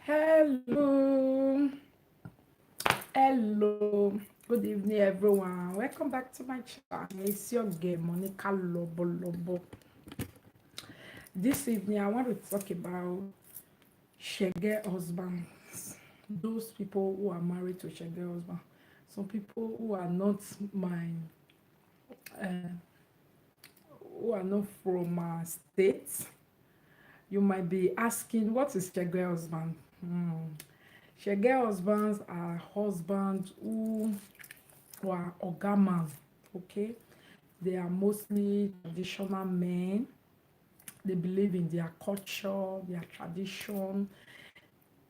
Hello, hello, good evening, everyone. Welcome back to my channel. It's your girl, Monica Lobo Lobo. This evening, I want to talk about Shenge husbands. Those people who are married to Shenge husband. Some people uh, who are not from our state. You might be asking, what is Shenge husband? Shege husbands are husbands who are ogaman, okay? They are mostly traditional men. They believe in their culture, their tradition.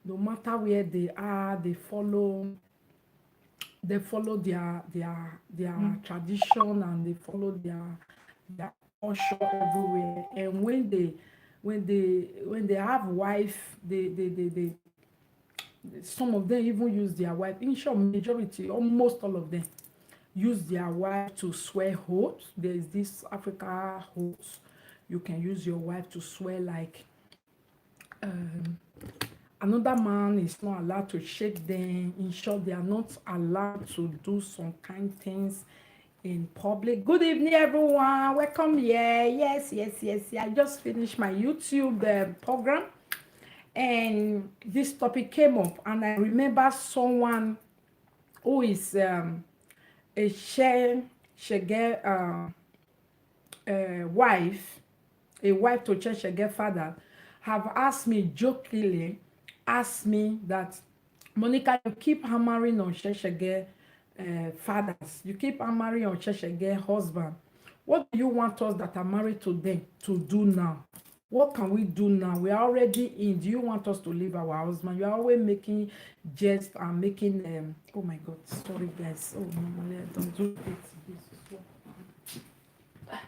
No matter where they are, they follow their tradition, and they follow their culture everywhere. And when they have wife, they some of them even use their wife. In short, majority, almost all of them use their wife to swear oaths. There is this Africa oath. You can use your wife to swear, like um, another man is not allowed to shake them. In short, they are not allowed to do some kind things in public. Good evening, everyone. Welcome here. Yes. I just finished my YouTube program, and this topic came up, and I remember someone who is a share wife, a wife to Shege father, have asked me jokingly, asked me that, Monica, you keep hammering on Shege fathers, you keep hammering on Shege husband. What do you want us that are married to them to do now? What can we do now? We are already in. Do you want us to leave our husband? You are always making jest and making oh my God, sorry guys. Oh, normally I don't do it. This is what.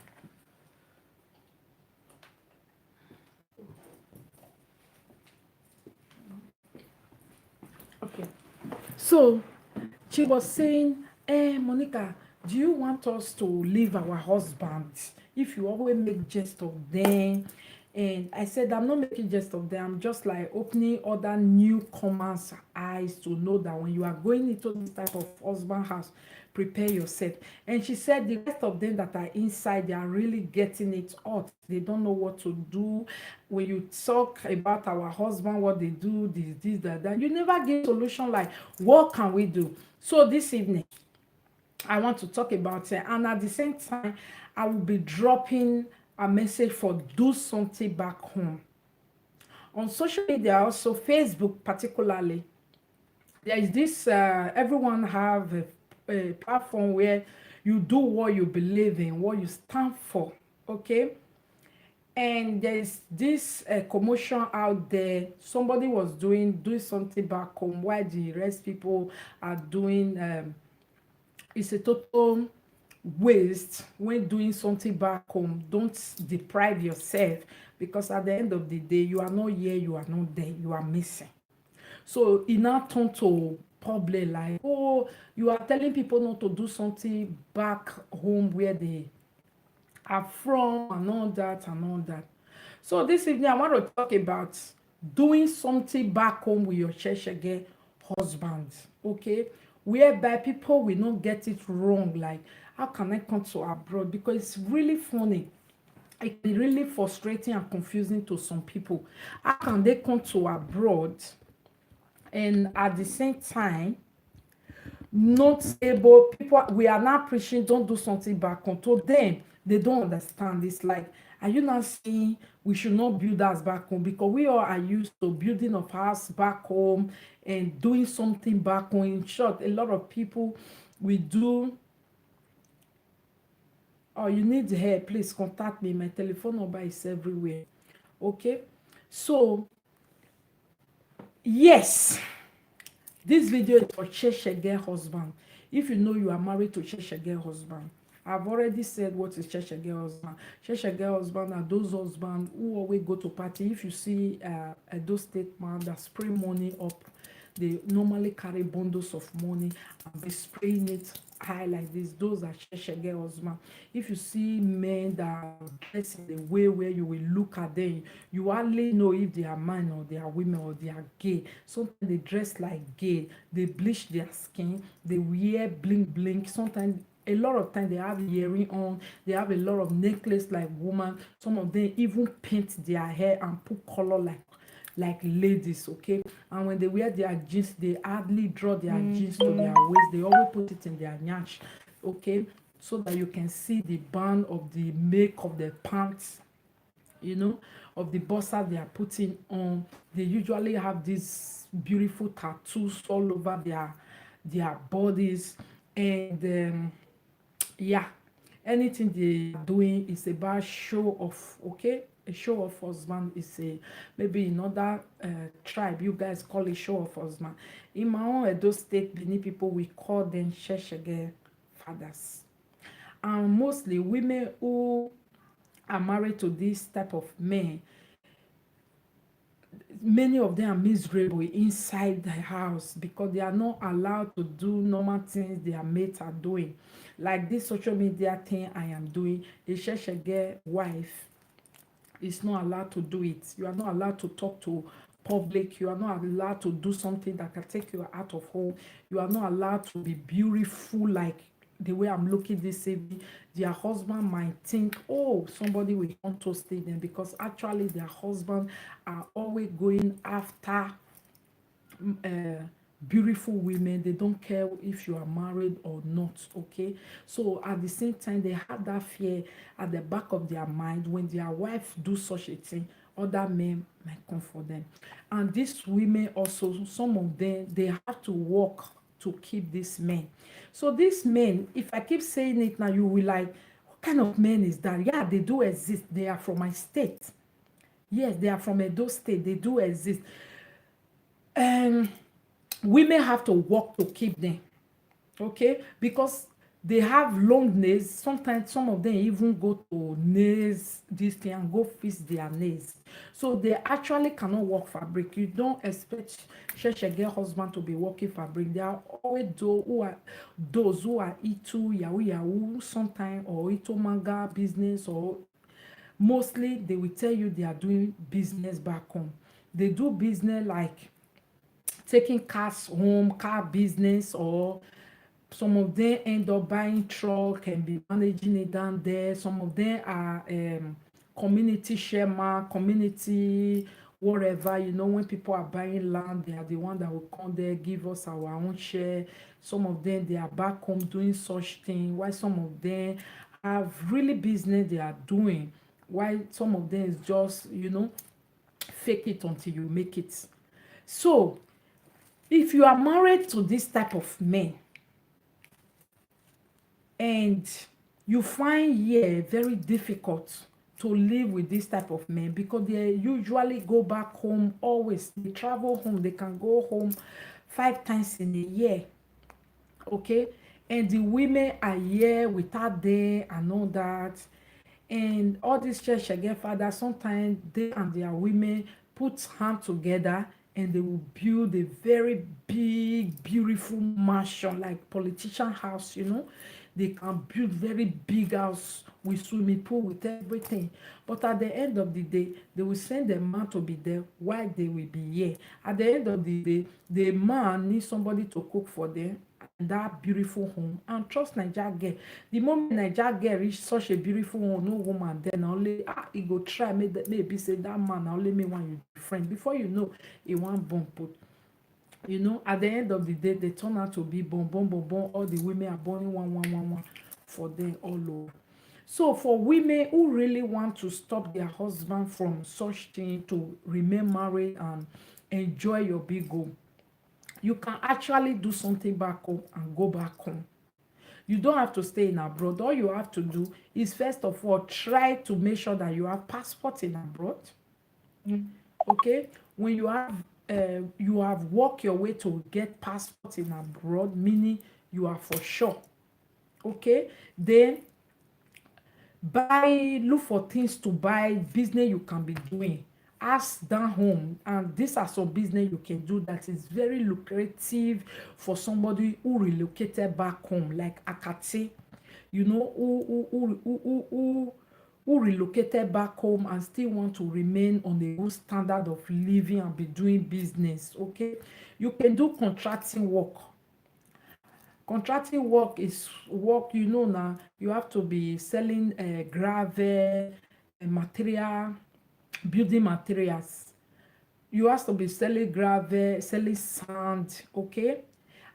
Okay. So she was saying, Monica, do you want us to leave our husbands if you always make jest of them? And I said, I'm not making jest of them. I'm just like opening other newcomers' eyes to know that when you are going into this type of husband house, prepare yourself. And she said the rest of them that are inside, they are really getting it hot. They don't know what to do. When you talk about our husband, what they do, this, that, you never give solution like, what can we do? So this evening, I want to talk about it. And at the same time, I will be dropping a message for do something back home. On social media, also Facebook particularly, there is this everyone have a platform where you do what you believe in, what you stand for, okay? And there's this commotion out there. Somebody was doing something back home while the rest people are doing it's a total waste when doing something back home. Don't deprive yourself, because at the end of the day, you are not here, you are not there, you are missing. So it now turned to public, like, oh, you are telling people not to do something back home where they are from, and all that and all that. So this evening, I want to talk about doing something back home with your Sheshege husband, okay? Whereby people will not get it wrong, like, how can I come to abroad? Because it's really funny. It can be really frustrating and confusing to some people. How can they come to abroad and at the same time not able, people, we are now preaching don't do something back home, to them they don't understand. It's like, are you not saying we should not build us back home? Because we all are used to building of house back home and doing something back home. In short, a lot of people we do. Oh, you need help, please contact me. My telephone number is everywhere, okay? So yes, this video is for Shege husband. If you know you are married to Shege husband, I've already said what is Shege husband. Shege husband are those husbands who always go to party. If you see those state man that spray money up, they normally carry bundles of money and be spraying it high like this. Those are Shenge husband. If you see men that dress in a way where you will look at them, you hardly know if they are men or they are women or they are gay. Sometimes they dress like gay, they bleach their skin, they wear bling bling. Sometimes a lot of time they have earring on, they have a lot of necklace like woman. Some of them even paint their hair and put color like ladies, okay? And when they wear their jeans, they hardly draw their jeans to their waist. They always put it in their nyash, okay? So that you can see the band of the make of the pants, you know, of the boxer they are putting on. They usually have these beautiful tattoos all over their bodies. And yeah, anything they are doing is about show off, okay? A show off husband is a, maybe in other tribe you guys call it show off husband. In my own Edo state, Benin people, we call them Sheshege fathers. And mostly women who are married to this type of men, many of them are miserable inside the house because they are not allowed to do normal things their mates are doing. Like this social media thing I am doing, a Sheshege wife is not allowed to do it. You are not allowed to talk to public. You are not allowed to do something that can take you out of home. You are not allowed to be beautiful like the way I'm looking this evening. Their husband might think, oh, somebody will want to stay them, because actually their husband are always going after uh, beautiful women. They don't care if you are married or not, okay? So at the same time, they have that fear at the back of their mind. When their wife do such a thing, other men might come for them. And these women also, some of them, they have to work to keep these men. So these men, if I keep saying it now, you will like, what kind of men is that? Yeah, they do exist. They are from my state. Yes, they are from Edo state. They do exist. Women have to work to keep them, okay? Because they have long nails. Sometimes some of them even go to nails this thing and go fix their nails. So they actually cannot work fabric. You don't expect Sheshege husband to be working fabric. There are always those who are into yahoo sometimes, or into manga business, or mostly they will tell you they are doing business back home. They do business like taking cars home, car business, or some of them end up buying truck and be managing it down there. Some of them are community shareman, community whatever. You know, when people are buying land, they are the one that will come there, give us our own share. Some of them, they are back home doing such thing, while some of them have really business they are doing, while some of them is just, you know, fake it until you make it. So if you are married to this type of men and you find here very difficult to live with this type of men, because they usually go back home always, they travel home, they can go home 5 times in a year, okay? And the women are here without them and all that. And all these church again fathers, sometimes they and their women put hands together and they will build a very big beautiful mansion like politician house, you know. They can build very big house with swimming pool, with everything. But at the end of the day, they will send the man to be there while they will be here. At the end of the day, the man needs somebody to cook for them in that beautiful home. And trust Naija girl, the moment Naija girl reach such a beautiful home, no woman then only he go try maybe say that man na only me want you friend. Before you know, he want born put. You know, at the end of the day, they turn out to be born. All the women are born one for them all over. So for women who really want to stop their husband from such thing, to remain married and enjoy your big home, you can actually do something back home and go back home. You don't have to stay in abroad. All you have to do is, first of all, try to make sure that you have passport in abroad. Okay, when you have worked your way to get passport in abroad, meaning you are for sure, okay, then look for things to buy, business you can be doing ask down home, and these are some business you can do that is very lucrative for somebody who relocated back home, like Akate, who relocated back home and still want to remain on a good standard of living and be doing business. Okay, you can do contracting work. Contracting work is work, now you have to be selling gravel, material, building materials. You have to be selling gravel, selling sand, okay?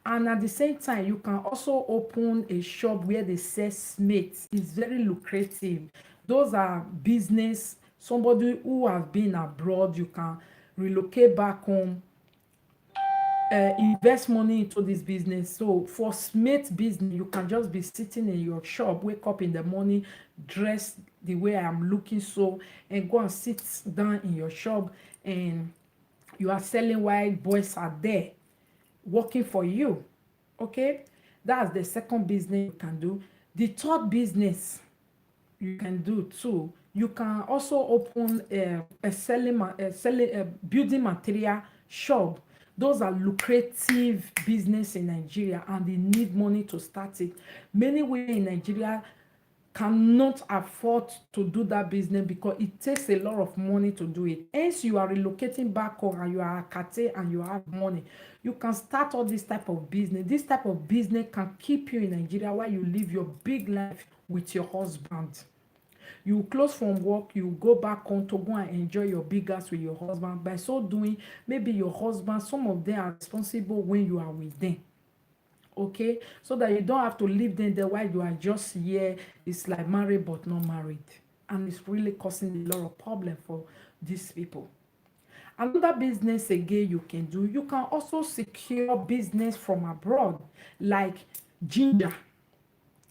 And at the same time, you can also open a shop where they sell cement. It's very lucrative. Those are business. Somebody who has been abroad, you can relocate back home, invest money into this business. So for smith business, you can just be sitting in your shop, wake up in the morning, dress the way I am looking so, and go and sit down in your shop, and you are selling while boys are there working for you. Okay, that's the second business you can do. The third business you can do too, you can also open a building material shop. Those are lucrative business in Nigeria, and they need money to start it. Many women in Nigeria cannot afford to do that business because it takes a lot of money to do it. Hence, you are relocating back home and you are a Kate and you have money. You can start all this type of business. This type of business can keep you in Nigeria while you live your big life with your husband. You close from work, you go back home to go and enjoy your big house with your husband. By so doing, maybe your husband, some of them are responsible when you are with them. Okay, so that you don't have to leave them there while you are just here. It's like married but not married, and it's really causing a lot of problem for these people. Another business again you can do, you can also secure business from abroad, like ginger.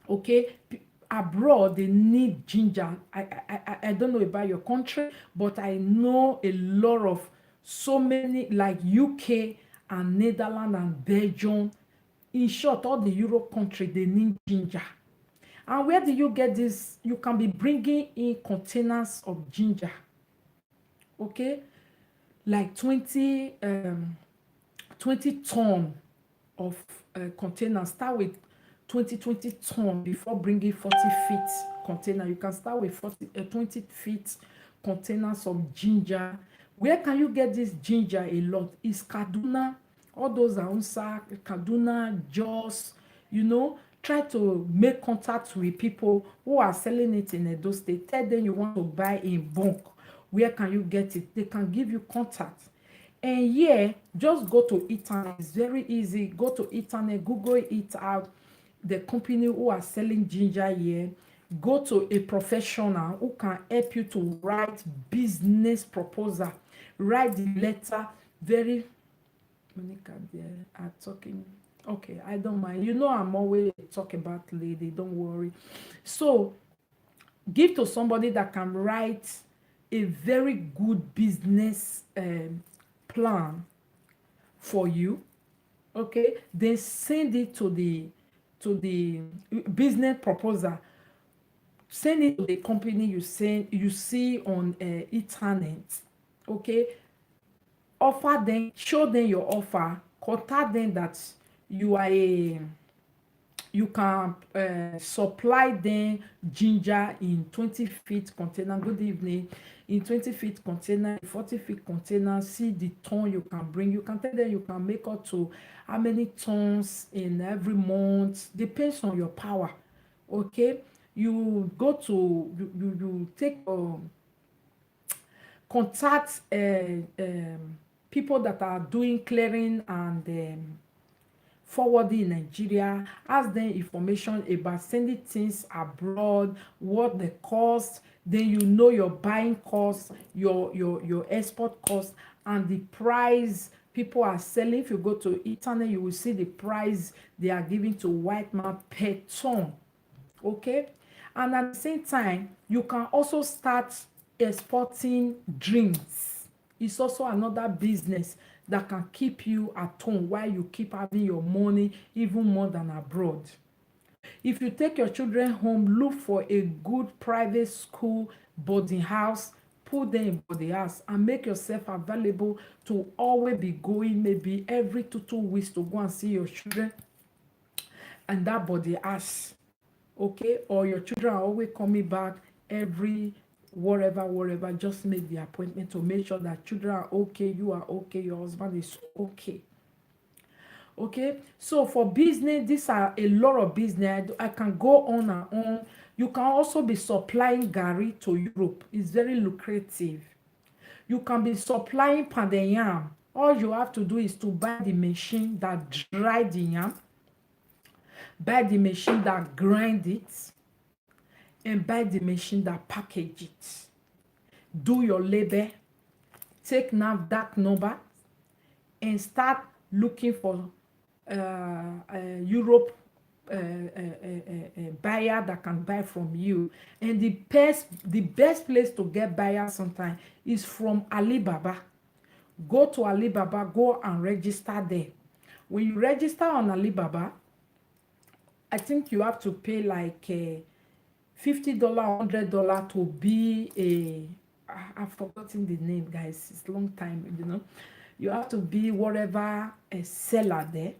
Okay, abroad they need ginger. I don't know about your country, but I know a lot of, so many, like UK and Netherlands and Belgium. In short, all the Europe country, they need ginger. And where do you get this? You can be bringing in containers of ginger. Okay, like 20 ton of containers. Start with 20 ton before bringing 40 feet container. You can start with 20 feet containers of ginger. Where can you get this ginger a lot? Is Kaduna, all those Aunsa, Kaduna, Jos. Try to make contact with people who are selling it in Edo State. Tell them you want to buy in bulk. Where can you get it? They can give you contact. And yeah, just go to internet. It's very easy. Go to internet, Google it out. The company who are selling ginger here. Go to a professional who can help you to write business proposal. Write the letter. Very Monica, they are talking. Okay, I don't mind. I'm always talking about lady. Don't worry. So give to somebody that can write a very good business plan for you. Okay, then send it to the business proposal. Send it to the company you see on internet. Okay, offer them, show them your offer, contact them that you are you can supply them ginger in 20 feet container. Good evening. In 20 feet container, 40 feet container. See the ton you can bring. You can tell them you can make up to how many tons in every month. Depends on your power. Okay, you go to you take contact people that are doing clearing and forwarding in Nigeria. Ask them information about sending things abroad, what the cost. Then your buying cost, your export cost, and the price people are selling. If you go to internet, you will see the price they are giving to white man per ton. Okay, and at the same time, you can also start exporting drinks. It's also another business that can keep you at home while you keep having your money even more than abroad. If you take your children home, look for a good private school boarding house put them in body house and make yourself available to always be going maybe every 2 weeks to go and see your children and that body house. Okay, or your children are always coming back every whatever, just make the appointment to make sure that children are okay, you are okay, your husband is okay. Okay, so for business, these are a lot of business. I can go on and on. You can also be supplying gari to Europe. It's very lucrative. You can be supplying pounded yam. All you have to do is to buy the machine that dry the yam, buy the machine that grind it, and buy the machine that package it. Do your labor, take NAFDAC number, and start looking for Europe buyer that can buy from you. And the best place to get buyers sometimes is from Alibaba. Go to Alibaba, go and register there. When you register on Alibaba, I think you have to pay like $50, $100 to be I've forgotten the name, guys. It's a long time. You have to be whatever a seller there.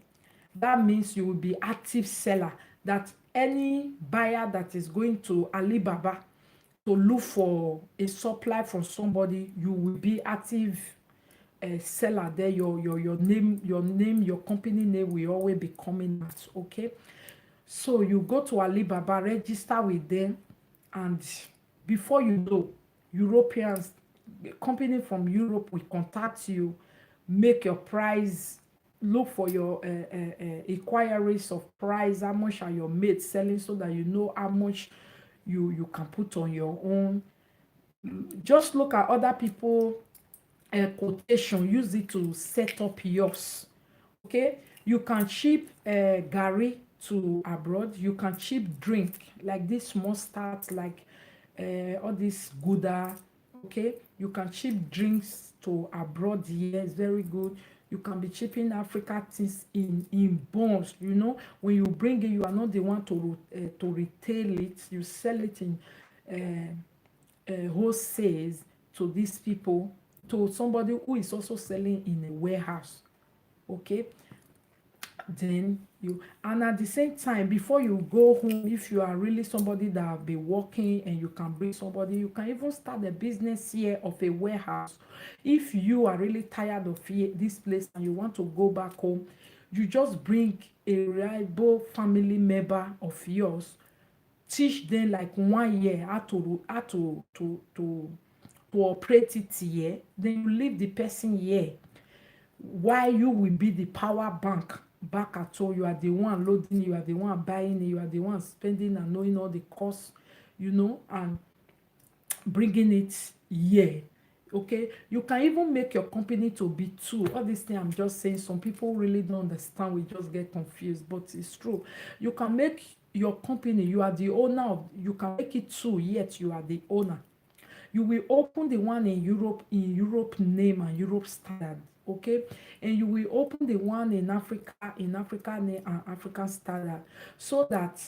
That means you will be active seller. That any buyer that is going to Alibaba to look for a supply from somebody, you will be active seller there. Your name, your company name will always be coming out. Okay, so you go to Alibaba, register with them, and before you know, Europeans, company from Europe will contact you, make your price, look for your inquiries of price, how much are your mates selling, so that you know how much you can put on your own. Just look at other people quotation, use it to set up yours. Okay, you can ship gari to abroad. You can ship drink like this mustard, like all this gouda. Okay, you can ship drinks to abroad. Yes, very good. You can be shipping Africa things in bonds. When you bring it, you are not the one to retail it. You sell it in wholesale to these people, to somebody who is also selling in a warehouse. Okay, then and at the same time, before you go home, if you are really somebody that have been working and you can bring somebody, you can even start a business here of a warehouse. If you are really tired of this place and you want to go back home, you just bring a reliable family member of yours, teach them like 1 year how to operate it here. Then you leave the person here, while you will be the power bank back at all. You are the one loading, you are the one buying it, you are the one spending and knowing all the costs, and bringing it here. Okay, you can even make your company to be two. All this thing I'm just saying, some people really don't understand, we just get confused, but it's true. You can make your company, you are the owner of, you can make it two, yet you are the owner. You will open the one in Europe name and Europe standard. Okay, and you will open the one in Africa name and African standard, so that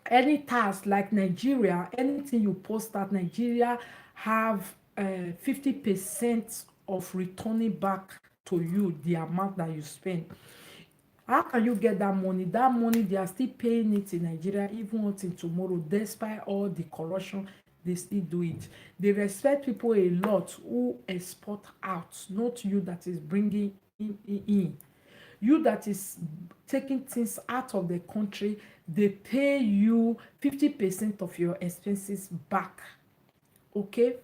any task like Nigeria, anything you post at Nigeria have 50% of returning back to you the amount that you spend. How can you get that money? That money, they are still paying it in Nigeria even until tomorrow, despite all the corruption. They still do it. They respect people a lot who export out, not you that is bringing in. You that is taking things out of the country, they pay you 50% of your expenses back. Okay,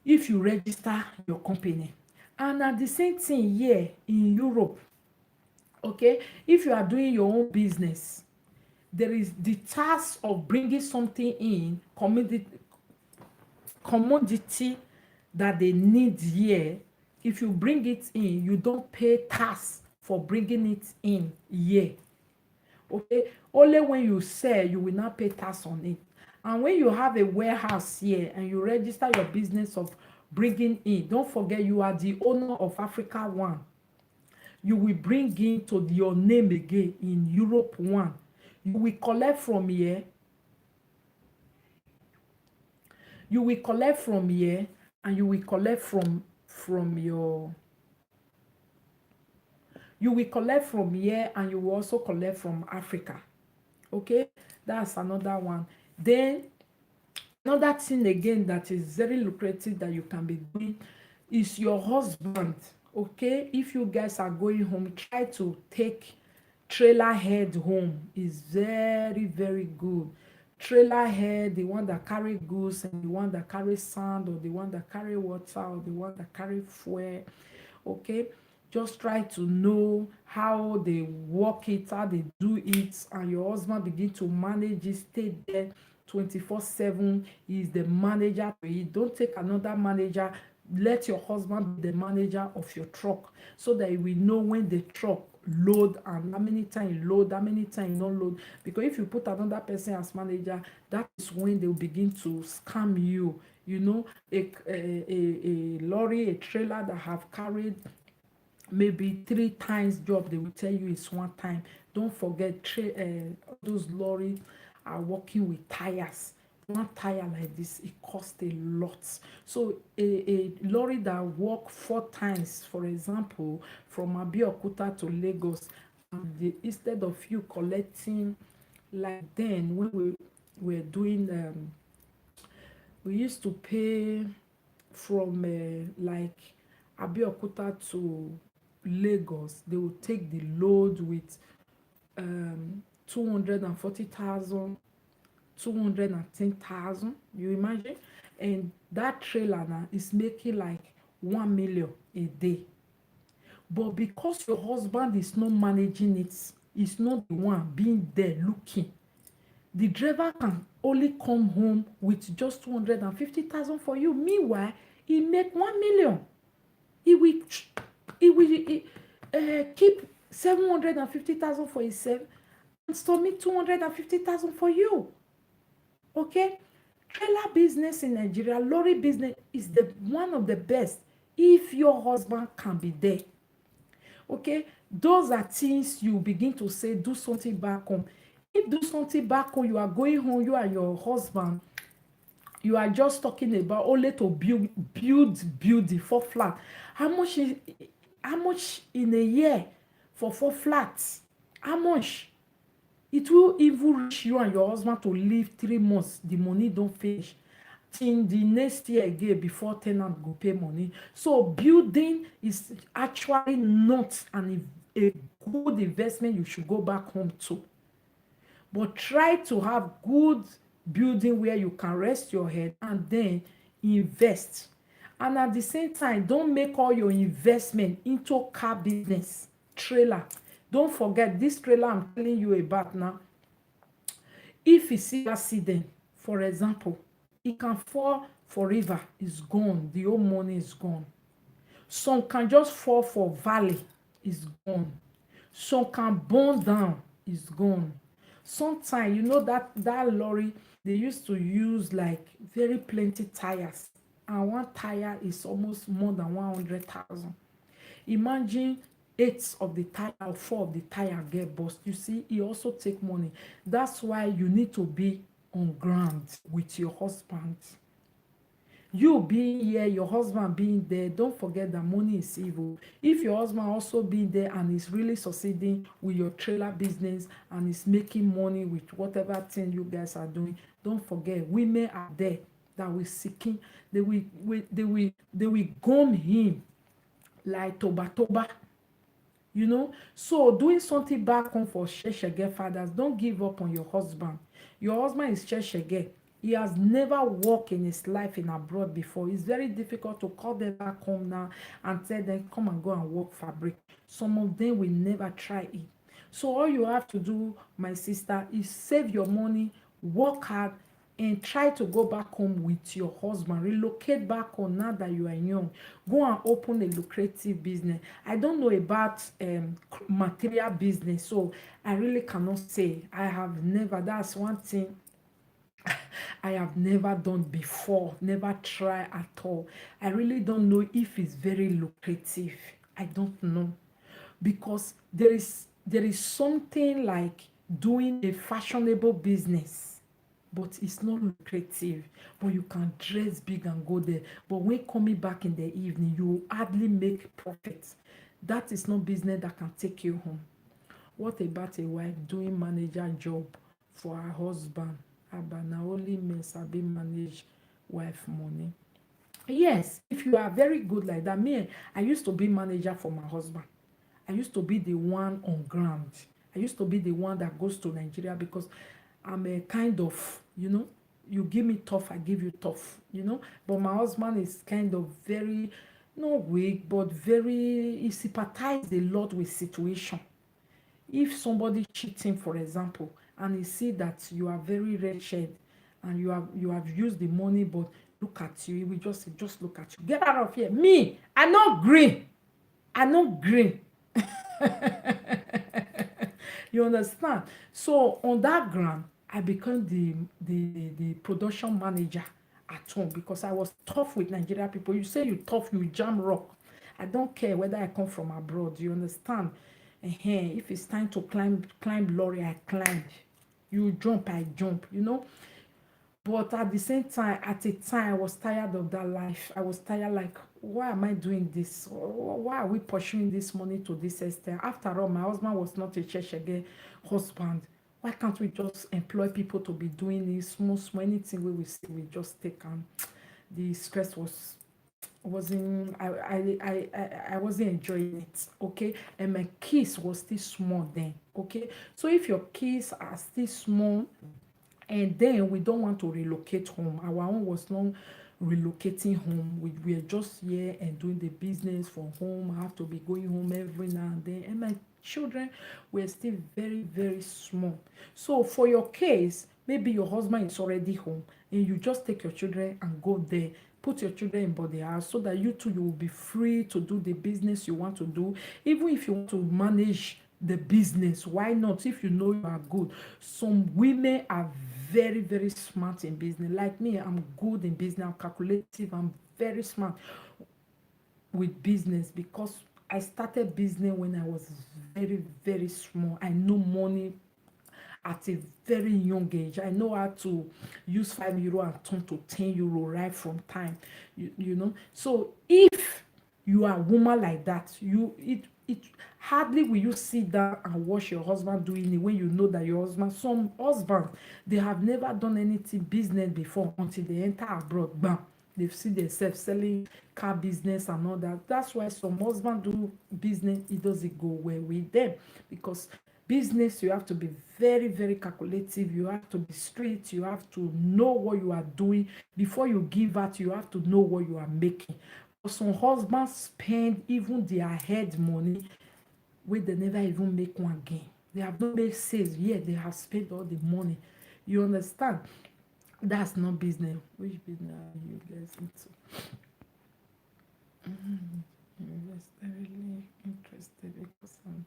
if you register your company. And at the same thing here in Europe. Okay, if you are doing your own business, there is the task of bringing something in, commodity that they need here. If you bring it in, you don't pay tax for bringing it in here. Okay, only when you sell, you will not pay tax on it. And when you have a warehouse here and you register your business of bringing in, don't forget you are the owner of Africa one. You will bring into your name again in Europe one. You will collect from here. You will collect from here, and you will collect from your you will collect from here, and you will also collect from Africa. Okay, that's another one. Then another thing again that is very lucrative that you can be doing is your husband. Okay, if you guys are going home, try to take trailer head home. Is very very good. Trailer head, the one that carry goods, and the one that carry sand, or the one that carry water, or the one that carry fuel. Okay, just try to know how they work it, how they do it, and your husband begin to manage it. Stay there 24/7. He is the manager to it. Don't take another manager. Let your husband be the manager of your truck, so that he will know when the truck load, and how many times you load, how many times you don't load. Because if you put another person as manager, that is when they will begin to scam you. You know, a lorry, a trailer that have carried maybe 3 times job, they will tell you it's one time. Don't forget, those lorries are working with tires. One tire like this, it costs a lot. So a lorry that work 4 times, for example, from Abeokuta to Lagos, and instead of you collecting, like then when we were doing we used to pay from like Abeokuta to Lagos. They will take the load with 240,000, 210,000. You imagine? And that trailer now is making like 1 million a day. But because your husband is not managing it, is not the one being there looking, the driver can only come home with just 250,000 for you. Meanwhile, he make 1 million. He will keep 750,000 for himself and submit 250,000 for you. Okay, trailer business in Nigeria, lorry business is the one of the best if your husband can be there. Okay, those are things you begin to say, do something back home. If do something back home, you are going home, you and your husband, you are just talking about only to build the 4 flat. How much in a year for 4 flats? How much? It will even reach you and your husband to live 3 months. The money don't finish till the next year again before tenant go pay money. So building is actually not a good investment you should go back home to. But try to have good building where you can rest your head and then invest. And at the same time, don't make all your investment into car business, trailer. Don't forget this trailer I'm telling you about now. If you see accident, for example, it can fall for river, it's gone. The whole money is gone. Some can just fall for valley, is gone. Some can burn down, is gone. Sometimes you know that lorry, they used to use like very plenty tires, and one tire is almost more than 100,000. Imagine 8 of the tire or 4 of the tire get burst. You see, e also take money. That's why you need to be on ground with your husband. You being here, your husband being there, don't forget that money is evil. If your husband also being there and is really succeeding with your trailer business and is making money with whatever thing you guys are doing, don't forget women are there that will seeking, they will gum him like toba. You know, so doing something back home for Shenge fathers, don't give up on your husband. Your husband is Shenge. He has never worked in his life in abroad before. It's very difficult to call them back home now and tell them come and go and work fabric. Some of them will never try it. So all you have to do, my sister, is save your money, work hard, and try to go back home with your husband. Relocate back home now that you are young. Go and open a lucrative business. I don't know about material business, so I really cannot say. I have never. That's one thing I have never done before, never try at all. I really don't know if it's very lucrative. I don't know, because there is something like doing a fashionable business. but it's not lucrative. But you can dress big and go there. But when coming back in the evening, you hardly make profit. That is not business that can take you home. What about a wife doing manager job for her husband? Aba na only men sabi manage wife money. Yes, if you are very good like that. Me, I used to be manager for my husband. I used to be the one on ground. I used to be the one that goes to Nigeria because I'm a kind of, you give me tough, I give you tough. But my husband is kind of very, not weak, but very, he sympathize a lot with situation. If somebody cheating, for example, and he see that you are very wretched and you have used the money, but look at you, he will just say, just look at you, get out of here. Me, I not green. I not green. You understand? So on that ground, I became the production manager at home because I was tough with Nigeria people. You say you tough, you jam rock. I don't care whether I come from abroad. You understand? If it's time to climb lorry, I climb. You jump, I jump. But at the same time, at a time, I was tired of that life. I was tired, like, why am I doing this? Why are we pursuing this money to this extent? After all, my husband was not a Shenge husband. Why can't we just employ people to be doing this small anything we see, we just take? And the stress wasn't I wasn't enjoying it. Okay, and my kids was still small then. Okay, so if your kids are still small and then we don't want to relocate home, our own was not relocating home. We are just here and doing the business from home. I have to be going home every now and then, and my children were still very very small. So for your case, maybe your husband is already home and you just take your children and go there, put your children in body house, so that you too, you will be free to do the business you want to do. Even if you want to manage the business, why not? If you know you are good. Some women are very very smart in business. Like me, I'm good in business. I'm calculative. I'm very smart with business because I started business when I was very very small. I know money at a very young age. I know how to use €5 and turn to €10 right from time. So if you are a woman like that, it hardly will you sit down and watch your husband doing it when you know that your husband, some husbands, they have never done anything business before until they enter abroad. Bam, they see themselves selling car business and all that. That's why some husbands do business, it doesn't go well with them, because business, you have to be very very calculative. You have to be straight. You have to know what you are doing before you give out. You have to know what you are making. But some husbands spend even their head money wey they never even make one gain. They have not made sales yet, they have spent all the money. You understand? That's not business. Which business are you guys into? Yes, I'm really interested because I'm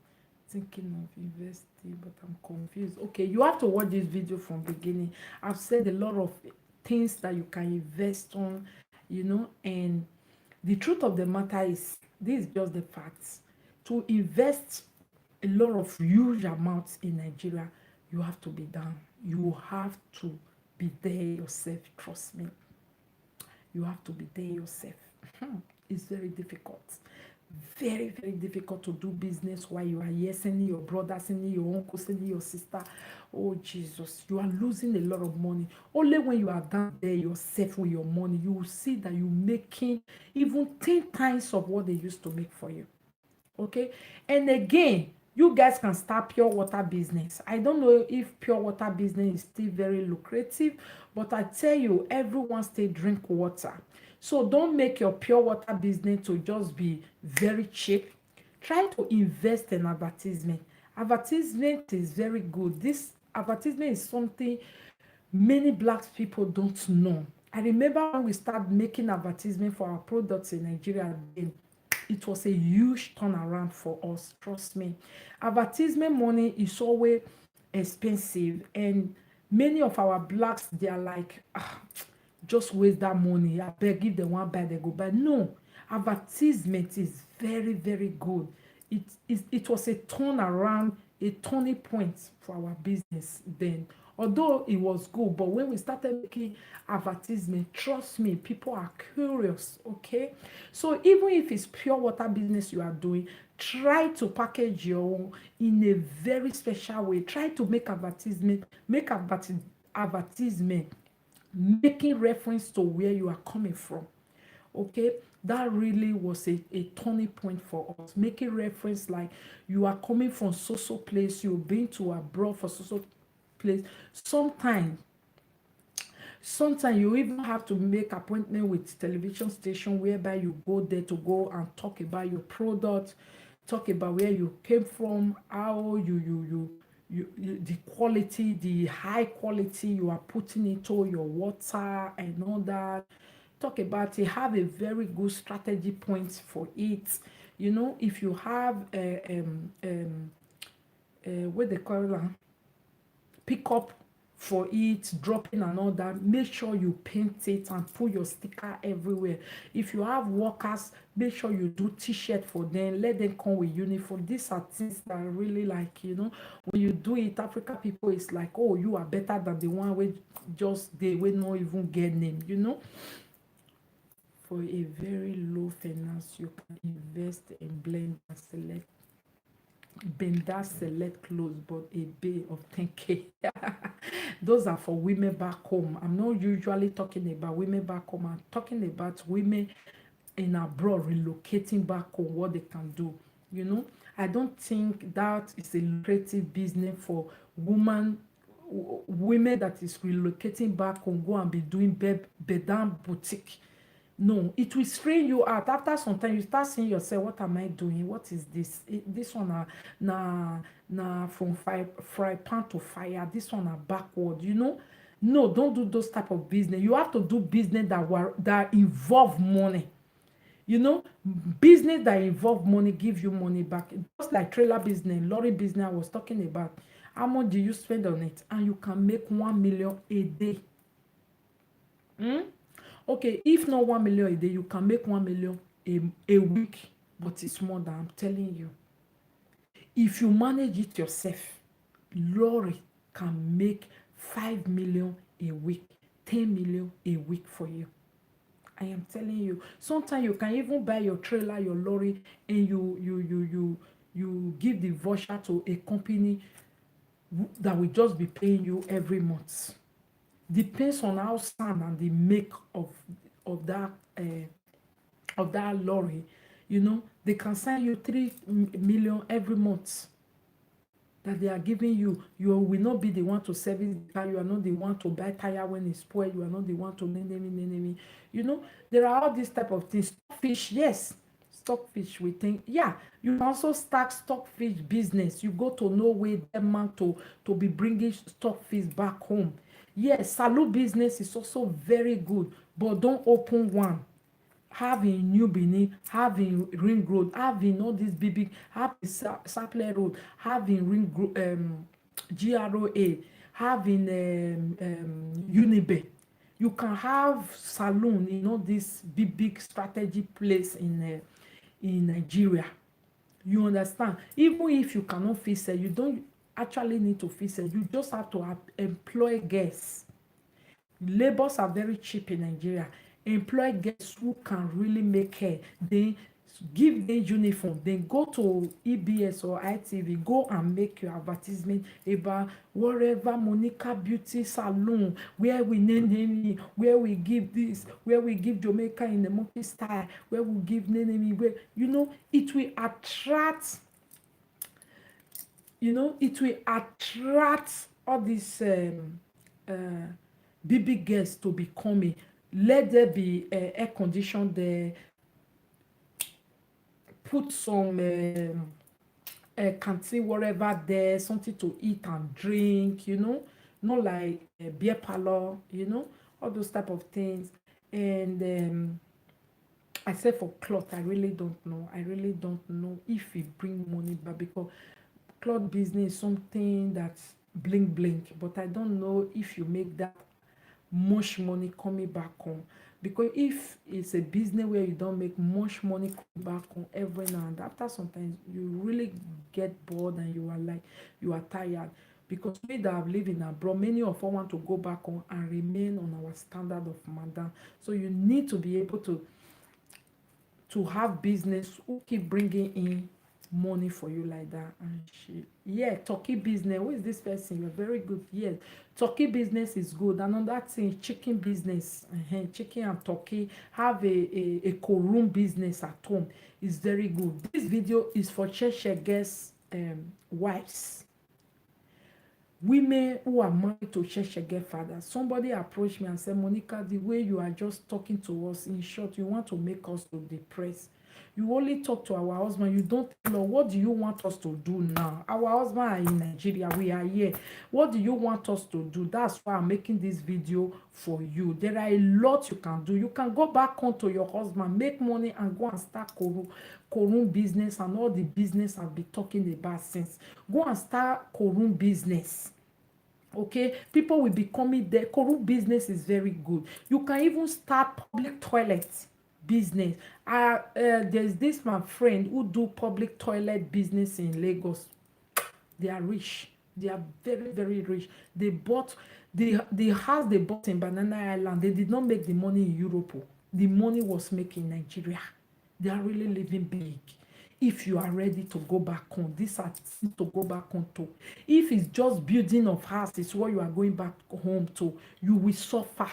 thinking of investing, but I'm confused. Okay, you have to watch this video from beginning. I've said a lot of things that you can invest on, and the truth of the matter is, this is just the facts. To invest a lot of huge amounts in Nigeria, you have to be down. You have to be there yourself. Trust me. You have to be there yourself. It's very difficult. Very, very difficult to do business while you are here sending your brother, sending your uncle, sending your sister. Oh, Jesus, you are losing a lot of money. Only when you are down there yourself with your money, you will see that you're making even 10 times of what they used to make for you. Okay, and again, you guys can start pure water business. I don't know if pure water business is still very lucrative, but I tell you, everyone still drink water. So don't make your pure water business to just be very cheap. Try to invest in advertisement. Advertisement is very good. This advertisement is something many black people don't know. I remember when we started making advertisement for our products in Nigeria, it was a huge turnaround for us. Trust me. Advertisement money is always expensive, and many of our blacks, they are like, just waste that money. I beg, if they want buy, they go buy. No, advertisement is very very good. It was a turnaround, a turning point for our business then. Although it was good, but when we started making advertisement, trust me, people are curious. Okay, so even if it's pure water business you are doing, try to package your own in a very special way. Try to make advertisement making reference to where you are coming from. Okay, that really was a turning point for us, making reference like you are coming from so place, you've been to abroad for so place. Sometimes you even have to make appointment with television station whereby you go there to go and talk about your product, talk about where you came from, how the quality, the high quality you are putting into your water and all that. Talk about it, have a very good strategy points for it. If you have what they call that, pick up for it, dropping and all that, make sure you paint it and put your sticker everywhere. If you have workers, make sure you do t-shirt for them, let them come with uniform. These are things that are really like, when you do it, Africa people is like, oh, you are better than the one where just they will not even get name. For a very low finance, you can invest in blender select clothes, but a bay of 10K. Those are for women back home. I'm not usually talking about women back home. I'm talking about women in abroad relocating back home, what they can do. I don't think that is a lucrative business for women that is relocating back home, go and be doing bedan boutique. No, it will strain you out. After some time you start seeing yourself, what am I doing, what is this? This one na from fry pan to fire, this one are backward. No, don't do those type of business. You have to do business that involve money. Business that involve money give you money back, just like trailer business, lorry business I was talking about. How much do you spend on it? And you can make 1 million a day. Okay, if not 1 million a day, you can make 1 million a week, but it's more than I'm telling you. If you manage it yourself, lorry can make 5 million a week, 10 million a week for you. I am telling you. Sometimes you can even buy your trailer, your lorry, and you give the voucher to a company that will just be paying you every month. Depends on how sound and the make of that lorry. They can send you 3 million every month that they are giving you. You will not be the one to service the car. You are not the one to buy tire when it's spoiled. You are not the one to name. There are all these type of things. Stockfish, yes. Stockfish, we think, yeah. You can also start stockfish business. You go to Norway, Denmark to be bringing stockfish back home. Yes, salon business is also very good, but don't open one. Having New Benin, having Ring Road, having all these big, having Sackler Road, having GROA, having Unibe. You can have saloon in all this big strategy place in Nigeria. You understand? Even if you cannot fix it, you don't actually need to fix it. You just have to employ guests. Labors are very cheap in Nigeria. Employ guests who can really make hair. Then give them uniform. Then go to EBS or ITV. Go and make your advertisement about whatever Monica Beauty Salon, where we name, where we give this, where we give Jamaica in the monkey style, where we give name, where it will attract. It will attract all these big guests to be coming. Let there be air condition there. Put some canteen whatever there, something to eat and drink. Not like beer parlor. All those type of things. And except for cloth, I really don't know if it bring money back, because cloth business is something that's bling, but I don't know if you make that much money coming back home. Because if it's a business where you don't make much money coming back home every now and after, sometimes you really get bored and you are tired. because we that have lived in abroad, many of us want to go back home and remain on our standard of madam. So you need to be able to have business who keep bringing in money for you like that. And yeah, turkey business, who is this person? You're very good. Yes, turkey business is good. Another thing, chicken business, chicken and turkey, have a co-room business at home is very good. This video is for Sheshege's wives, women who are married to Sheshege fathers. Somebody approached me and said, Monica, the way you are just talking to us, in short, you want to make us to depress. You only talk to our husband. You don't know, what do you want us to do now? Our husband are in Nigeria. We are here. What do you want us to do? That's why I'm making this video for you. There are a lot you can do. You can go back home to your husband, make money, and go and start Korun business and all the business I've been talking about since. Go and start Korun business. Okay, people will be coming there. Korun business is very good. You can even start public toilet business. There's this my friend who do public toilet business in Lagos. They are rich. They are very, very rich. They bought the house they bought in Banana Island. They did not make the money in Europe. The money was made in Nigeria. They are really living big. If you are ready to go back home, these are things to go back home to. If it's just building of house is what you are going back home to, you will suffer.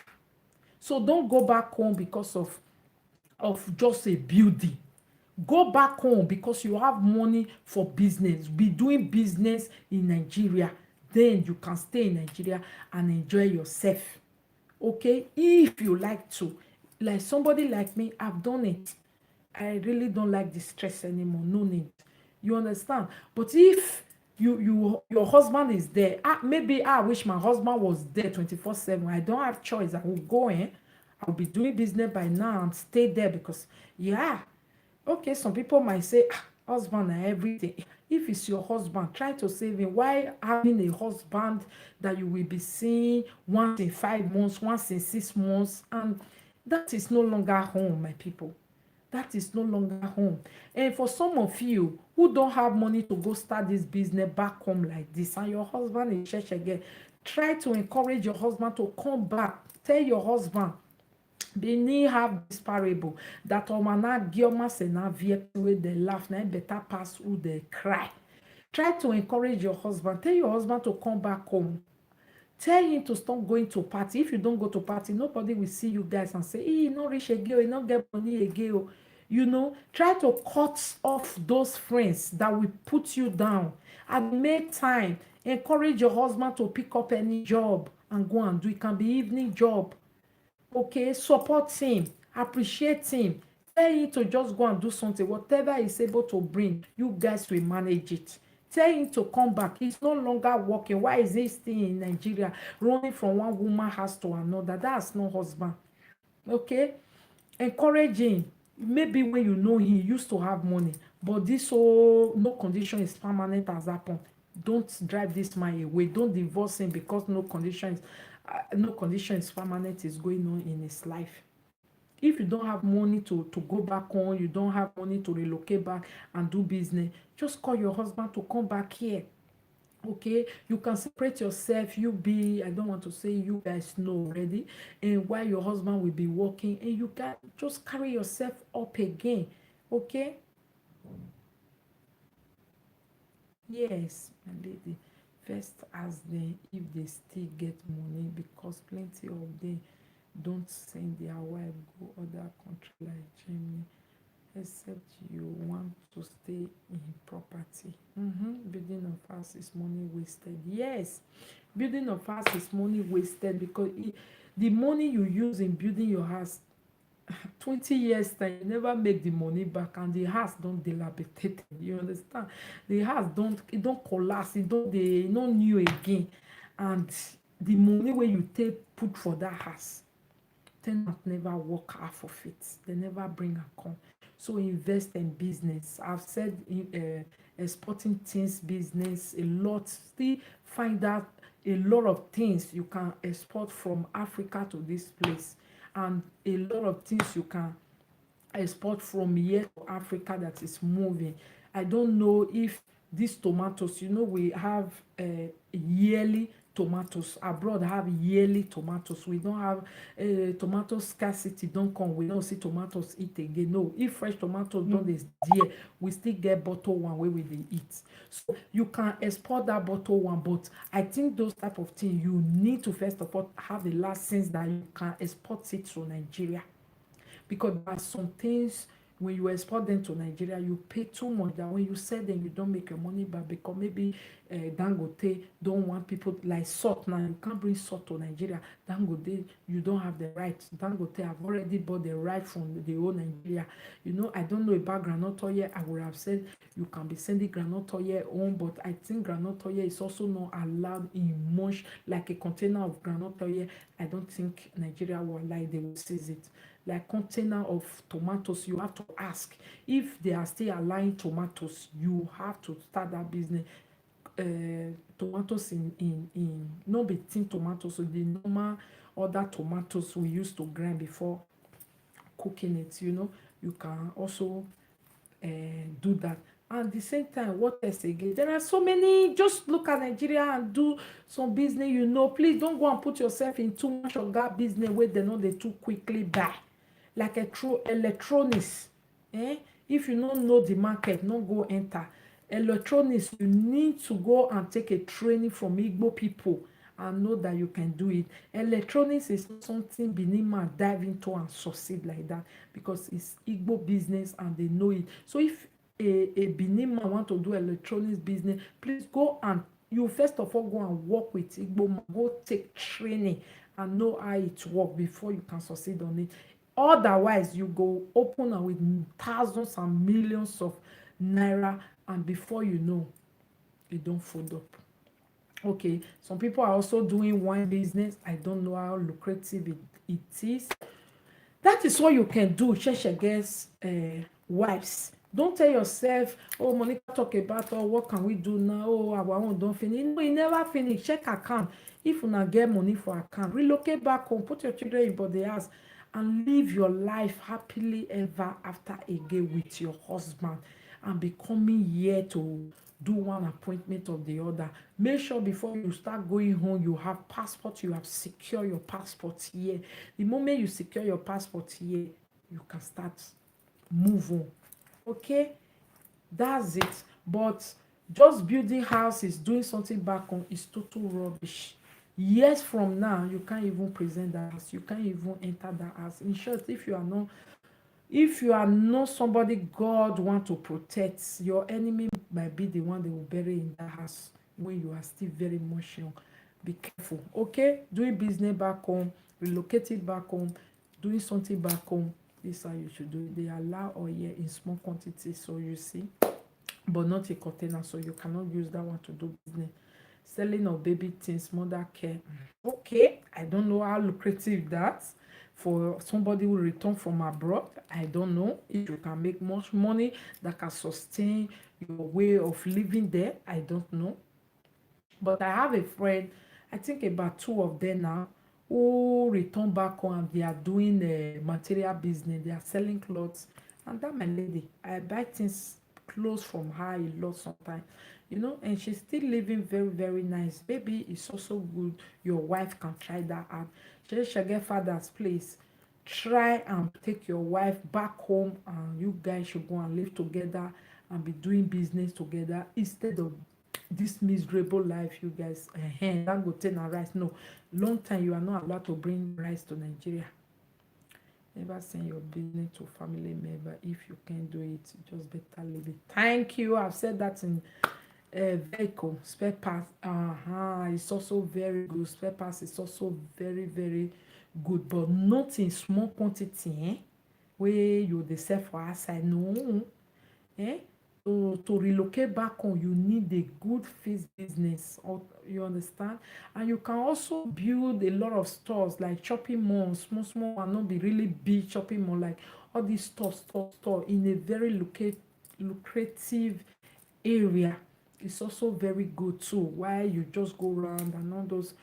So don't go back home because of just a building. Go back home because you have money for business. Be doing business in Nigeria. Then you can stay in Nigeria and enjoy yourself. Okay? If you like to. Like somebody like me, I've done it. I really don't like the stress anymore. No need. You understand? But if your husband is there, maybe I wish my husband was there 24/7. I don't have choice. I will go in. I'll be doing business by now and stay there because yeah. Okay, some people might say husband and everything. If it's your husband, try to save him. Why having a husband that you will be seeing once in 5 months, once in 6 months, and that is no longer home, my people. That is no longer home. And for some of you who don't have money to go start this business back home like this, and your husband in church again, try to encourage your husband to come back. Tell your husband, Benin have this parable that omana gioma se na vie wey they laugh na better pass who they cry. Try to encourage your husband. Tell your husband to come back home. Tell him to stop going to party. If you don't go to party, nobody will see you guys and say, he not reach again, he not get money again. You know, try to cut off those friends that will put you down and make time. Encourage your husband to pick up any job and go and do. It can be evening job. Okay, support him, appreciate him, tell him to just go and do something. Whatever he's able to bring, you guys will manage it. Tell him to come back. He's no longer working. Why is he still in Nigeria running from one woman house to another? That's no husband. Okay, encourage him. Maybe when you know he used to have money, but this whole no condition is permanent has happened. Don't drive this man away. Don't divorce him because no condition is permanent is going on in his life. If you don't have money to go back home, you don't have money to relocate back and do business, just call your husband to come back here. Okay, you can separate yourself. I don't want to say you guys know already, and while your husband will be working, and you can just carry yourself up again. Okay. Yes, my lady. First ask them if they still get money because plenty of them don't send their wife go other country like Germany except you want to stay in property. Building of house is money wasted. Yes, building of house is money wasted because the money you use in building your house 20 years time you never make the money back and the house don't dilapidate. You understand? The house don't collapse, they no new again, and the money wey you take put for that house, ten ant never work half of it. They never bring am come. So invest in business. I've said exporting things business a lot. Still find out a lot of things you can export from Africa to this place, and a lot of things you can export from here to Africa that is moving. I don't know if these tomatoes, we have yearly tomatoes. Abroad have yearly tomatoes. We don't have tomato scarcity. Don't come, we don't see tomatoes eat again. No, if fresh tomatoes don't is there, we still get bottle one wey we dey eat. So you can export that bottle one, but I think those type of things you need to first of all have the license that you can export it to Nigeria, because there are some things when you export them to Nigeria, you pay too much. That when you sell them, you don't make your money back, because maybe Dangote don't want people like salt. Now you can't bring salt to Nigeria. Dangote, you don't have the right. Dangote have already bought the right from the whole Nigeria. I don't know about groundnut oil. I would have said you can be sending groundnut oil home, but I think groundnut oil is also not allowed in much, like a container of groundnut oil. I don't think Nigeria will allow it. They will seize it. Like container of tomatoes, you have to ask if they are still allowing tomatoes. You have to start that business. Tomatoes in no be tin tomatoes, so the normal other tomatoes we used to grind before cooking it. You can also do that. And at the same time, what else again? There are so many. Just look at Nigeria and do some business. Please don't go and put yourself in too much of that business where they know they too quickly buy, like a true electronics. If you don't know the market, no go enter electronics. You need to go and take a training from Igbo people and know that you can do it. Electronics is something Benin man dive into and succeed like that, because it's Igbo business and they know it. So if a Benin man want to do electronics business, please go and you first of all go and work with Igbo man. Go take training and know how it work before you can succeed on it. Otherwise, you go open with thousands and millions of naira, and before you know, you don't fold up. Okay, some people are also doing wine business. I don't know how lucrative it is. That is what you can do. Sheshege's wives. Don't tell yourself, oh, Monica talk about, oh, what can we do now? Oh, our own don't finish. No, you never finish. Check account. If you not get money for account, relocate back home, put your children in body house, and live your life happily ever after again with your husband, and be coming here to do one appointment of the other. Make sure before you start going home, you have passport, you have secure your passport here. The moment you secure your passport here, you can start move on. Okay, that's it. But just building houses, doing something back home is total rubbish. Years from now, you can't even present that house, you can't even enter that house. In short, if you are not somebody God want to protect, your enemy might be the one they will bury in that house when you are still very much young. Be careful. Okay, doing business back home, relocating back home, doing something back home, this is how you should do it. They allow oil in small quantities, so you see, but not a container, so you cannot use that one to do business. Selling of baby things, mother care. Okay, I don't know how lucrative that for somebody who return from abroad. I don't know if you can make much money that can sustain your way of living there. I don't know. But I have a friend, I think about two of them now, who return back home and they are doing a material business. They are selling clothes. And that my lady, I buy things clothes from her a lot sometimes. And she's still living very, very nice. Baby, it's also good. Your wife can try that out. She should get father's place. Try and take your wife back home, and you guys should go and live together and be doing business together instead of this miserable life you guys that go take na rice. No, long time you are not allowed to bring rice to Nigeria. Never send your business to family member. If you can't do it, just better leave it. Thank you. I've said that in vehicle spare parts. It's also very good. Spare parts is also very, very good, but not in small quantity. Where you dey sell for outside. No. To relocate back home, you need a good face business. You understand? And you can also build a lot of stores like shopping malls, small and not be really big shopping mall, like all these store in a very lucrative area. It's also very good too. While you just go around and all those.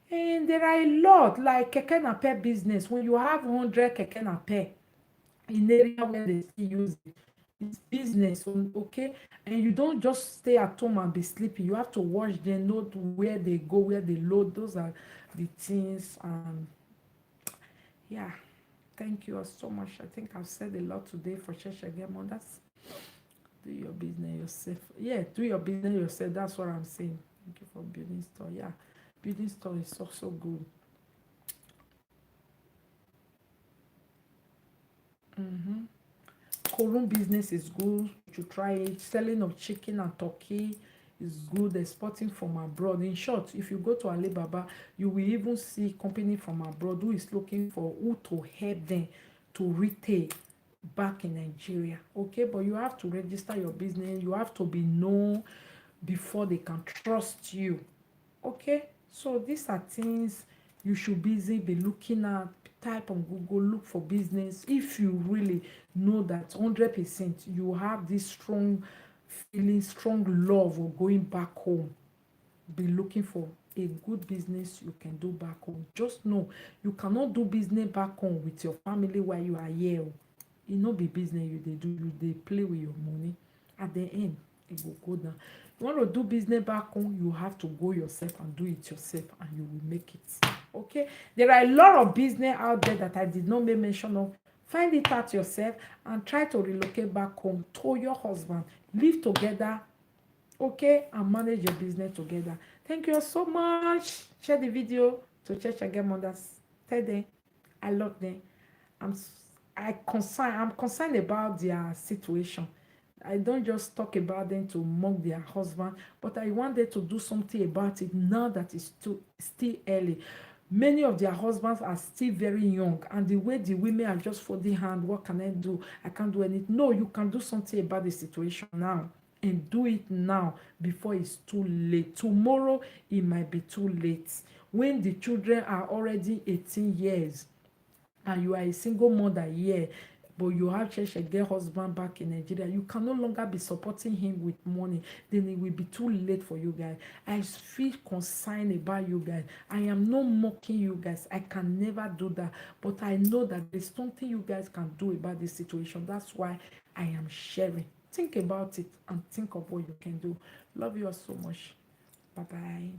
And there are a lot like keke napep business. When you have 100 keke napep in area where they still use it, It's business, okay? And you don't just stay at home and be sleeping. You have to watch them, know where they go, where they load. Those are the things. And yeah, thank you all so much. I think I've said a lot today for Shenge Mothers. Do your business yourself. Yeah, do your business yourself. That's what I'm saying. Thank you for building store. Yeah, building store is also good. Mm-hmm. Korean business is good. You should try it. Selling of chicken and turkey is good. Exporting from abroad. In short, if you go to Alibaba, you will even see company from abroad who is looking for who to help them to retail back in Nigeria. Okay, but you have to register your business. You have to be known before they can trust you. Okay, so these are things you should be looking at. Type on Google, look for business. If you really know that 100% you have this strong feeling, strong love of going back home, be looking for a good business you can do back home. Just know you cannot do business back home with your family while you are here. E no be business you dey do, you dey play with your money. At the end e go go down. You want to do business back home, you have to go yourself and do it yourself, and you will make it. Okay, there are a lot of business out there that I did not make mention of. Find it out yourself and try to relocate back home to your husband. Live together, okay, and manage your business together. Thank you so much. Share the video to Shenge Mothers. Tell them I love them. I'm I'm concerned about their situation. I don't just talk about them to mock their husband, but I want them to do something about it now that it's still early. Many of their husbands are still very young, and the way the women are just folding hand, what can I do? I can't do anything. No, you can do something about the situation now, and do it now before it's too late. Tomorrow it might be too late. When the children are already 18 years and you are a single mother here, but you have Shenge husband back in Nigeria, you can no longer be supporting him with money. Then it will be too late for you guys. I feel concerned about you guys. I am not mocking you guys. I can never do that. But I know that there's something you guys can do about this situation. That's why I am sharing. Think about it and think of what you can do. Love you all so much. Bye bye.